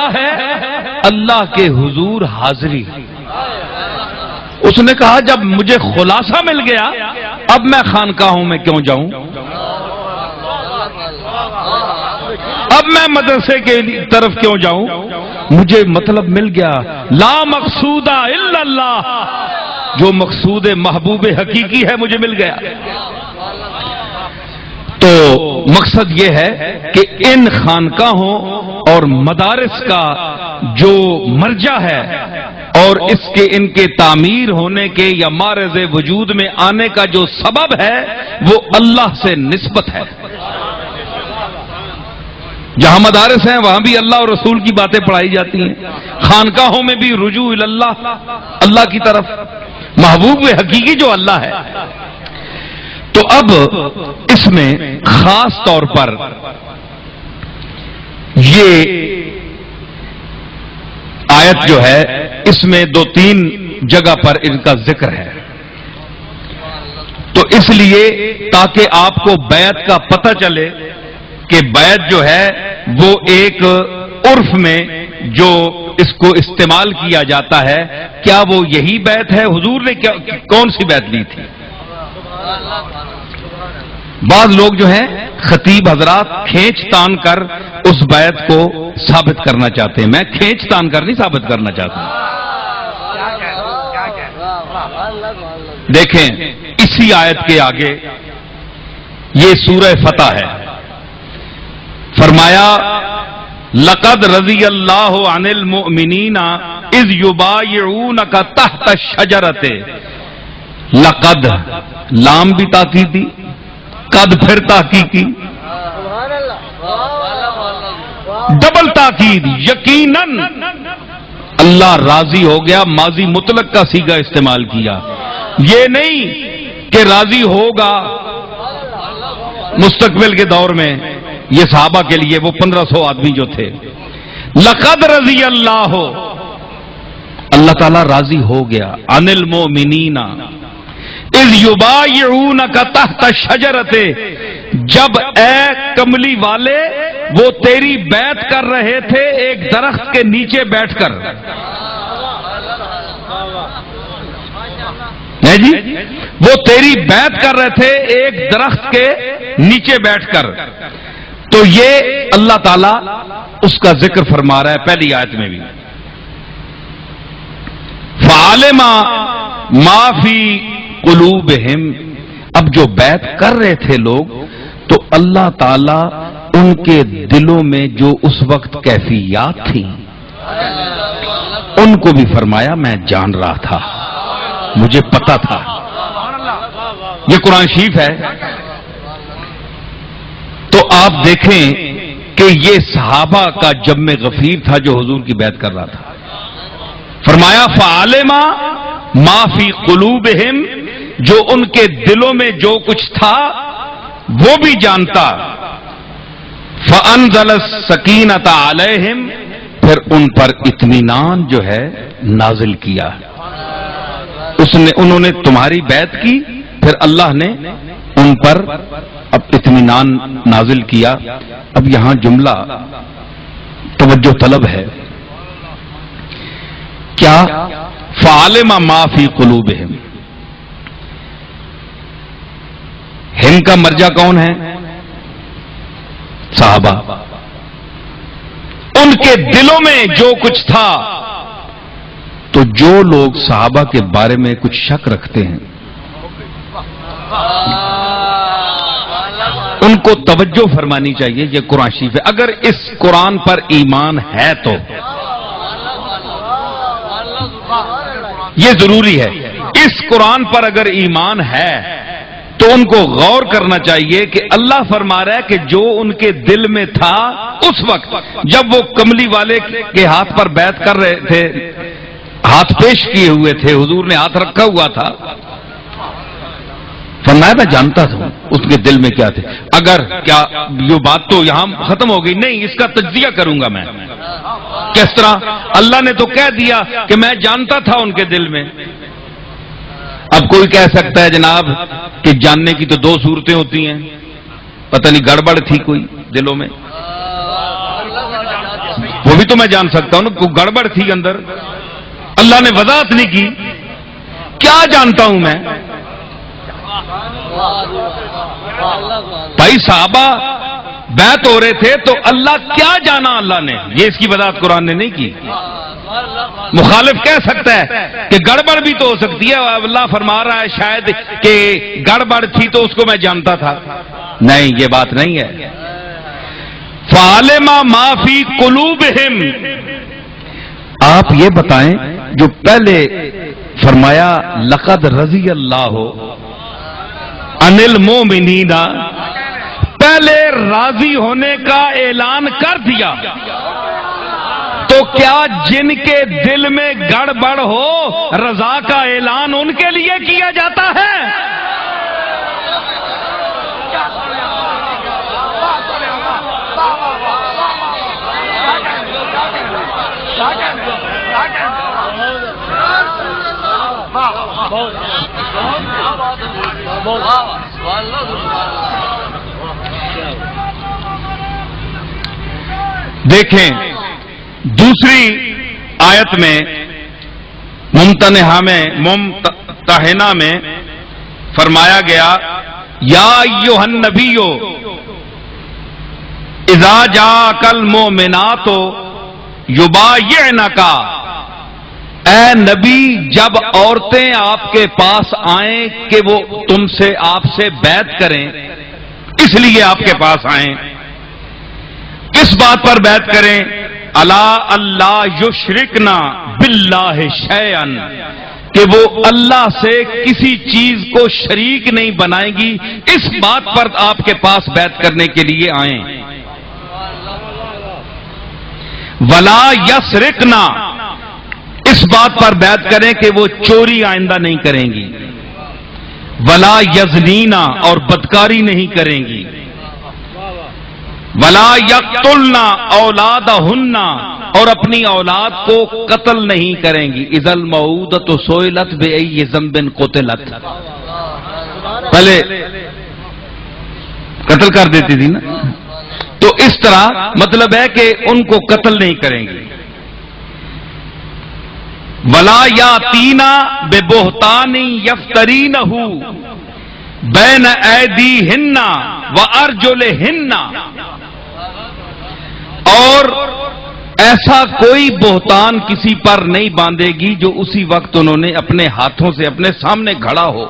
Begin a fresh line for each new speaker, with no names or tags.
کیا ہے؟ اللہ کے حضور حاضری۔ اس نے کہا جب مجھے خلاصہ مل گیا اب میں خانقاہوں میں کیوں جاؤں، اب میں مدرسے کے طرف کیوں جاؤں، مجھے مطلب مل گیا۔ لا مقصود الا اللہ، جو مقصود محبوب حقیقی ہے مجھے مل گیا۔ تو مقصد یہ ہے کہ ان خانقاہوں اور مدارس کا جو مرجع ہے اور ان کے تعمیر ہونے کے یا معرض وجود میں آنے کا جو سبب ہے وہ اللہ سے نسبت ہے۔ جہاں مدارس ہیں وہاں بھی اللہ اور رسول کی باتیں پڑھائی جاتی ہیں، خانقاہوں میں بھی رجوع اللہ، اللہ کی طرف، محبوب حقیقی جو اللہ ہے۔ تو اب اس میں خاص طور پر یہ آیت جو ہے اس میں 2-3 جگہ پر ان کا ذکر ہے، تو اس لیے تاکہ آپ کو بیعت کا پتہ چلے کہ بیعت جو ہے وہ ایک عرف میں جو اس کو استعمال کیا جاتا ہے، کیا وہ یہی بیعت ہے؟ حضور نے کون سی بیعت لی تھی؟ بعض لوگ جو ہیں خطیب حضرات کھینچ تان کر اس بیعت کو ثابت کرنا چاہتے ہیں، میں کھینچ تان کر نہیں ثابت کرنا چاہتا ہوں۔ دیکھیں اسی آیت کے آگے یہ سورہ فتح ہے، فرمایا لقد رضی اللہ عن المؤمنین اذ یبایعونک تحت الشجرۃ۔ لقد لام بھی تاکید دی، قد پھر تاکید کی، ڈبل تاکید، یقیناً اللہ راضی ہو گیا، ماضی مطلق کا صیغہ استعمال کیا، یہ نہیں کہ راضی ہوگا مستقبل کے دور میں۔ یہ صحابہ کے لیے وہ 1500 آدمی جو تھے، لقد رضی اللہ، اللہ تعالیٰ راضی ہو گیا، عن المؤمنین اذ یبایعونک تحت الشجرۃ، جب اے کملی والے وہ تیری بیعت کر رہے تھے ایک درخت کے نیچے بیٹھ کر۔ جی وہ تیری بیعت کر رہے تھے ایک درخت کے نیچے بیٹھ کر۔ تو یہ اللہ تعالیٰ اس کا ذکر فرما رہا ہے پہلی آیت میں بھی، فَعَلِمَ مَا فِي قُلُوبِهِمْ۔ اب جو بیعت کر رہے تھے لوگ تو اللہ تعالیٰ ان کے دلوں میں جو اس وقت کیفیات تھیں ان کو بھی فرمایا میں جان رہا تھا، مجھے پتا تھا۔ یہ قرآن شریف ہے۔ تو آپ دیکھیں کہ یہ صحابہ کا جم غفیر تھا جو حضور کی بیعت کر رہا تھا۔ فرمایا فَعَلِمَ مَا فِي قُلُوبِهِمْ، جو ان کے دلوں میں جو کچھ تھا وہ بھی جانتا۔ فَأَنزَلَ السَّكِينَةَ عَلَيْهِمْ، پھر ان پر اطمینان جو ہے نازل کیا۔ انہوں نے تمہاری بیعت کی، پھر اللہ نے ان پر اب اطمینان نازل کیا۔ اب یہاں جملہ توجہ طلب ہے، کیا فَعَلِمَ مَا فِي قُلُوبِهِمْ، ہم کا مرجع کون ہے؟ صحابہ۔ ان کے دلوں میں جو کچھ تھا، تو جو لوگ صحابہ کے بارے میں کچھ شک رکھتے ہیں ان کو توجہ فرمانی چاہیے، یہ قرآن شریف ہے۔ اگر اس قرآن پر ایمان ہے تو یہ ضروری ہے، اس قرآن پر اگر ایمان ہے تو ان کو غور کرنا چاہیے کہ اللہ فرما رہا ہے کہ جو ان کے دل میں تھا اس وقت جب وہ کملی والے کے ہاتھ پر بیعت کر رہے تھے، ہاتھ پیش کیے ہوئے تھے، حضور نے ہاتھ رکھا ہوا تھا، فرمایا میں جانتا تھا اس کے دل میں کیا تھے۔ اگر کیا یہ بات تو یہاں ختم ہو گئی؟ نہیں، اس کا تجزیہ کروں گا میں۔ کس طرح؟ اللہ نے تو کہہ دیا کہ میں جانتا تھا ان کے دل میں۔ اب کوئی کہہ سکتا ہے جناب کہ جاننے کی تو 2 صورتیں ہوتی ہیں، پتہ نہیں گڑبڑ تھی کوئی دلوں میں، وہ بھی تو میں جان سکتا ہوں نا، کوئی گڑبڑ تھی اندر، اللہ نے وضاحت نہیں کی، کیا جانتا ہوں میں؟ بھائی صحابہ بیعت ہو رہے تھے تو اللہ کیا جانا اللہ نے، یہ اس کی وضاحت قرآن نے نہیں کی۔ مخالف کہہ سکتا ہے کہ گڑبڑ بھی تو ہو سکتی ہے، اللہ فرما رہا ہے شاید کہ گڑبڑ تھی تو اس کو میں جانتا تھا، نہیں یہ بات نہیں ہے۔ فَعَلِمَ مَا فِي قُلُوبِهِمْ، آپ یہ بتائیں جو پہلے فرمایا لقد رضی اللہ عن المؤمنین، پہلے راضی ہونے کا اعلان کر دیا، تو کیا جن کے دل میں گڑبڑ ہو رضا کا اعلان ان کے لیے کیا جاتا ہے؟ دیکھیں دوسری آیت میں ممتحنہ میں فرمایا گیا یا ایھا النبی اذا جاءک المؤمنات یبایعنک، اے نبی جب عورتیں آپ کے پاس آئیں کہ وہ تم سے آپ سے بیعت کریں، اس لیے آپ کے پاس آئیں، کس بات پر بیعت کریں؟ الا اللہ یشرکنا باللہ شیئا، کہ وہ اللہ سے کسی چیز کو شریک نہیں بنائیں گی، اس بات پر آپ کے پاس بیعت کرنے کے لیے آئیں۔ ولا یسرقنا، اس بات پر بیعت کریں کہ وہ چوری آئندہ نہیں کریں گی، ولا یزنینا، اور بدکاری نہیں کریں گی، ولا یقتلنا اولادہن، اور اپنی اولاد کو قتل نہیں کریں گی، اذا الموءودۃ سئلت بأی ذنب قتلت، پہلے قتل کر دیتی تھی نا، تو اس طرح مطلب ہے کہ ان کو قتل نہیں کریں گی۔ ولا یاتینا ببہتان یفترینہ بین ایدیہن وارجلہن، اور ایسا کوئی بہتان کسی پر نہیں باندھے گی جو اسی وقت انہوں نے اپنے ہاتھوں سے اپنے سامنے گھڑا ہو۔